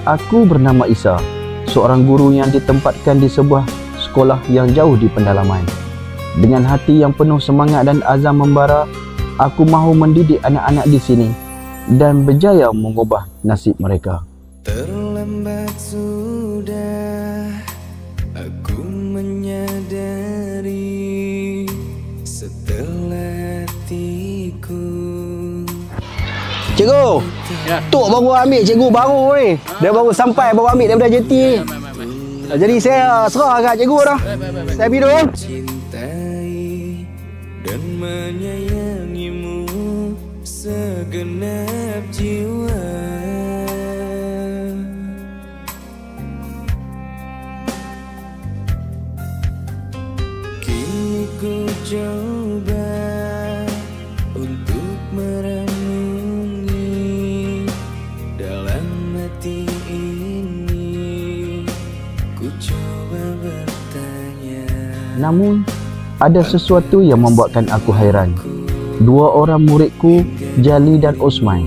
Aku bernama Isa, seorang guru yang ditempatkan di sebuah sekolah yang jauh di pendalaman. Dengan hati yang penuh semangat dan azam membara, aku mahu mendidik anak-anak di sini dan berjaya mengubah nasib mereka. Terlambat sudah aku menyadari setelah hatiku. Cikgu, Tok baru ambil cikgu baru ni. Dia baru sampai, baru ambil daripada JT. Jadi saya serah kat cikgu dah. Saya pergi dulu. Cintai dan menyayangimu segenap jiwa. Kini ku coba untuk merenungi dalam hati ini. Ku coba bertanya. Namun, ada sesuatu yang membuatkan aku hairan. Dua orang muridku, Jali dan Osman,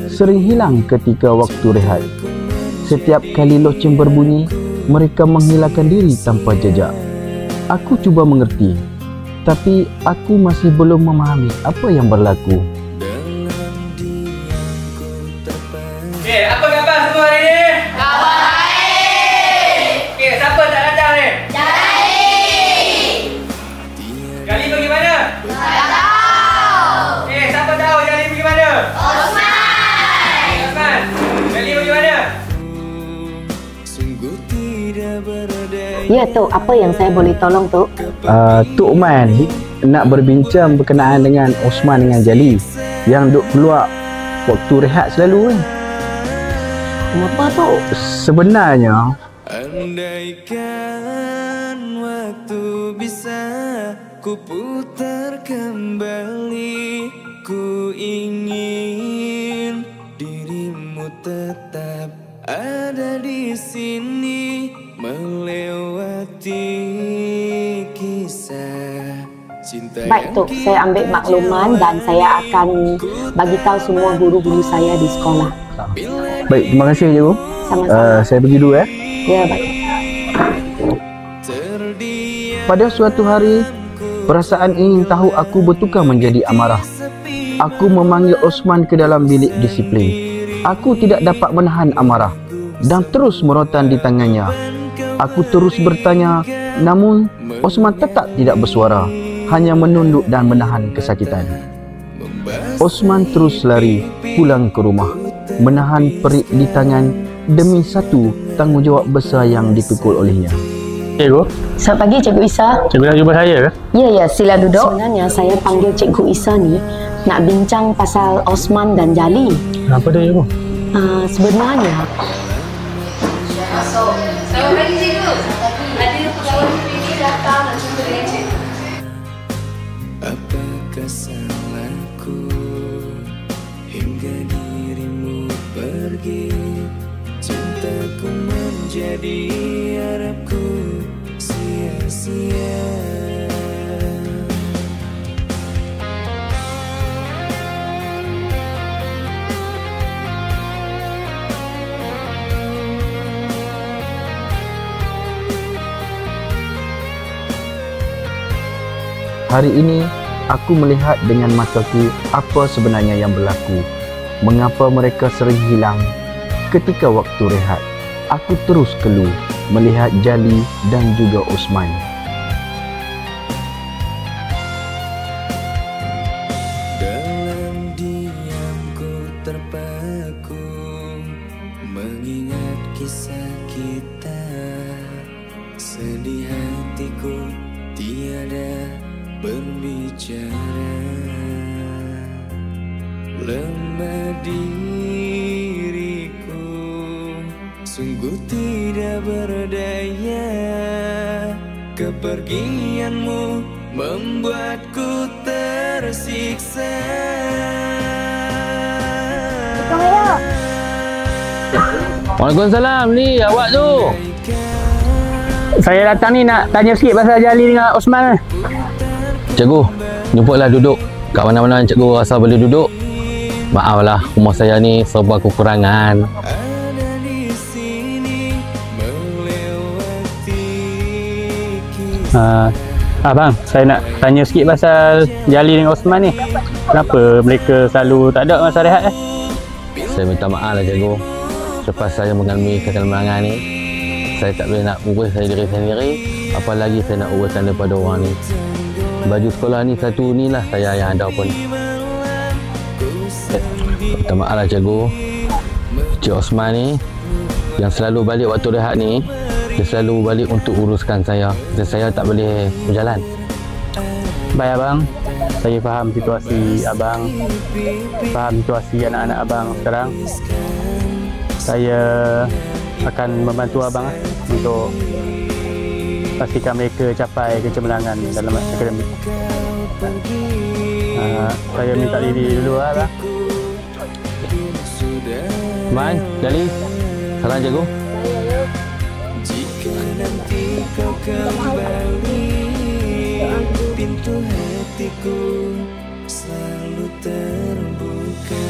sering hilang ketika waktu rehat. Setiap kali loceng berbunyi, mereka menghilangkan diri tanpa jejak. Aku cuba mengerti, tapi aku masih belum memahami apa yang berlaku. Okey, apa khabar semua hari ni? Khabar baik. Okey, siapa tak datang ni? Jali. Jali pergi mana? Tak tahu. Okey, siapa tahu Jali pergi mana? Osman. Osman, Jali pergi mana? Sungguh tidak berdaya. Ya, Tok. Apa yang saya boleh tolong, Tok? Tok Man nak berbincang berkenaan dengan Osman dengan Jali yang duk keluar waktu rehat selalu kan. Kenapa, Tok? Sebenarnya Andaikan waktu bisa ku putar kembali, ku ingin dirimu tetap ada di sini melewati kisah cinta. Baik, Tok. Saya ambil makluman dan saya akan bagi tahu semua guru-guru saya di sekolah. baik, terima kasih cikgu. Sama-sama. Saya pergi dulu ya. Ya, baik. Pada suatu hari, perasaan ingin tahu aku bertukar menjadi amarah. Aku memanggil Osman ke dalam bilik disiplin. Aku tidak dapat menahan amarah dan terus merotan di tangannya. Aku terus bertanya, namun Osman tetap tidak bersuara, hanya menunduk dan menahan kesakitan. Osman terus lari pulang ke rumah, menahan perik di tangan demi satu tanggungjawab besar yang dipikul olehnya. Cikgu, Selamat pagi, Cikgu Isa. cikgu nak jumpa saya ke? Ya, sila duduk. Sebenarnya saya panggil Cikgu Isa ni nak bincang pasal Osman dan Jali. Apa dia, cikgu? Sebenarnya Selamat pagi, cikgu. Ada pegawai ini datang nak jumpa dengan cikgu. Apakah salahku hingga dirimu pergi? Cintaku menjadi harapku sia-sia. Hari ini, aku melihat dengan mataku apa sebenarnya yang berlaku. Mengapa mereka sering hilang ketika waktu rehat. Aku terus keluh melihat Jali dan juga Osman. Dalam diamku terpaku mengingat kisah kita. Sedih hatiku tiada berbicara, lemah diriku sungguh tidak berdaya. Kepergianmu membuatku tersiksa. Waalaikumsalam, ni awak tu. Saya datang ni nak tanya sikit pasal Jali dengan Osman. Cikgu, jumputlah duduk. Kat mana-mana cikgu rasa boleh duduk. Maaflah, rumah saya ni serba kekurangan. Bang, saya nak tanya sikit pasal Jali dengan Osman ni. Kenapa mereka selalu tak ada masa rehat Saya minta maaf lah cikgu. Selepas saya mengalami kegemarangan ni, saya tak boleh nak urus saya diri sendiri, apalagi saya nak uruskan daripada orang ni. Baju sekolah ni satu ni lah saya yang ada pun. Minta maaf lah cikgu. Cik Osman ni yang selalu balik waktu rehat ni, dia selalu balik untuk uruskan saya dan saya tak boleh berjalan. Baik abang, saya faham situasi abang, faham situasi anak-anak abang sekarang. Saya akan membantu abang untuk pastikan mereka capai kecemerlangan dalam akademik. Saya minta diri dulu lah. Man, Jali, salam cikgu. Jika nanti kau kembali, pintu hatiku selalu terbuka.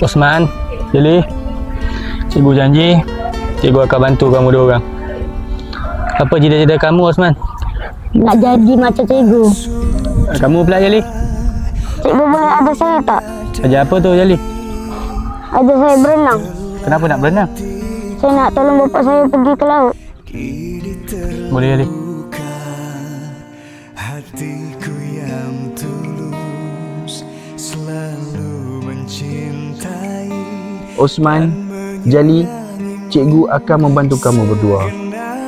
Osman, Jali, cikgu janji cikgu akan bantu kamu dua orang. Apa cita-cita kamu, Osman? Nak jadi macam cikgu. Kamu pula, Jali? Cikgu boleh ada saya tak? Ajar apa tu, Jali? Ada saya berenang. Kenapa nak berenang? Saya nak tolong bapak saya pergi ke laut. Boleh, Jali. Hatiku yang tulus selalu mencintai. Osman, Jali, cikgu akan membantu kamu berdua.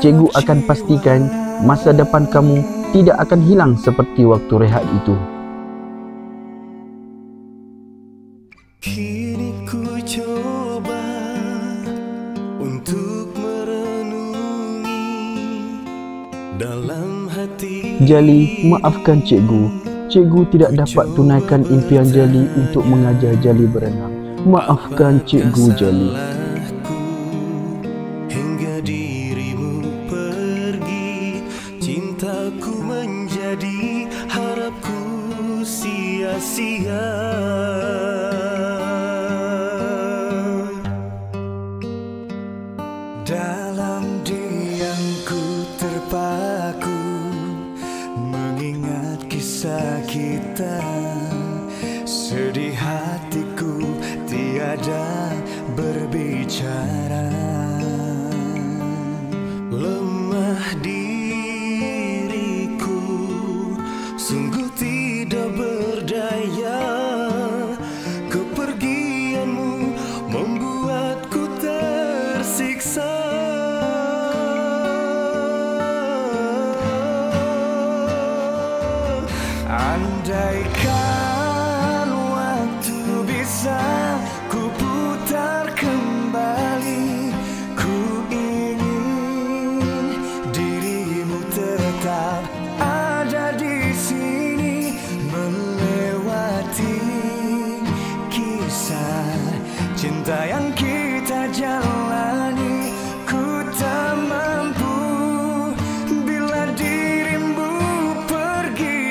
Cikgu akan pastikan masa depan kamu tidak akan hilang seperti waktu rehat itu. Kini ku coba untuk merenungi dalam hati. Jali, maafkan cikgu. Cikgu tidak dapat tunaikan impian Jali untuk mengajar Jali berenang. Maafkan cikgu, Jali. Hingga dirimu pergi, cintaku menjadi harapku sia-sia. Dalam diamku terpaku mengingat kisah kita. Sedih hatiku tiada berbicara. Lemah diriku sungguh tidak berdaya. Kepergianmu membuatku tersiksa. Andaikan waktu bisa ku putar kembali, ku ingin dirimu tetap ada di sini, melewati kisah cinta yang kita jalani. Ku tak mampu bila dirimu pergi.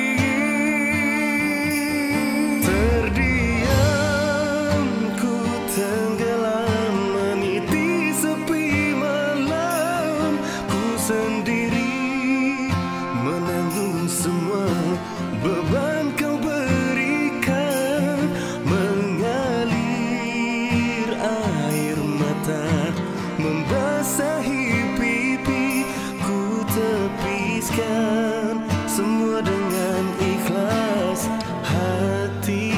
Terdiam ku tenggelam meniti sepi malam. Ku sendiri menanggung semua beban kau berikan. Mengalir air mata membasahi pipi. Ku tepiskan semua dengan ikhlas hati.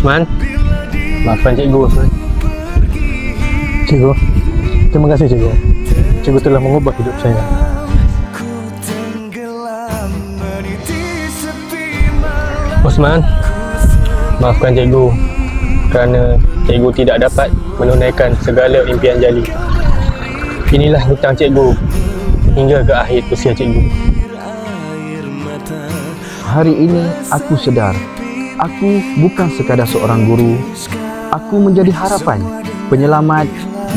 Osman, maafkan cikgu Osman. Cikgu, terima kasih cikgu. Cikgu telah mengubah hidup saya. Osman, maafkan cikgu kerana cikgu tidak dapat menunaikan segala impian Jali. Inilah hutang cikgu hingga ke akhir usia cikgu. Hari ini aku sedar, aku bukan sekadar seorang guru. Aku menjadi harapan, penyelamat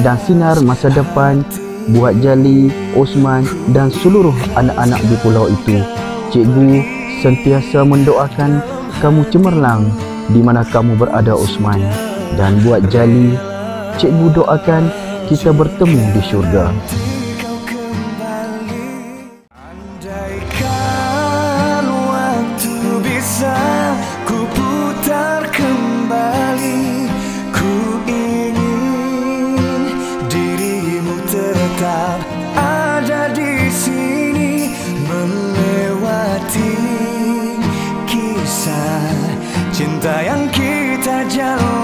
dan sinar masa depan buat Jali, Osman dan seluruh anak-anak di pulau itu. Cikgu sentiasa mendoakan kamu cemerlang di mana kamu berada, Osman. Dan buat Jali, cikgu doakan kita bertemu di syurga. Andaikan waktu bisa ku putar kembali, ku ingin dirimu tetap ada di sini, melewati kisah cinta yang kita jalani.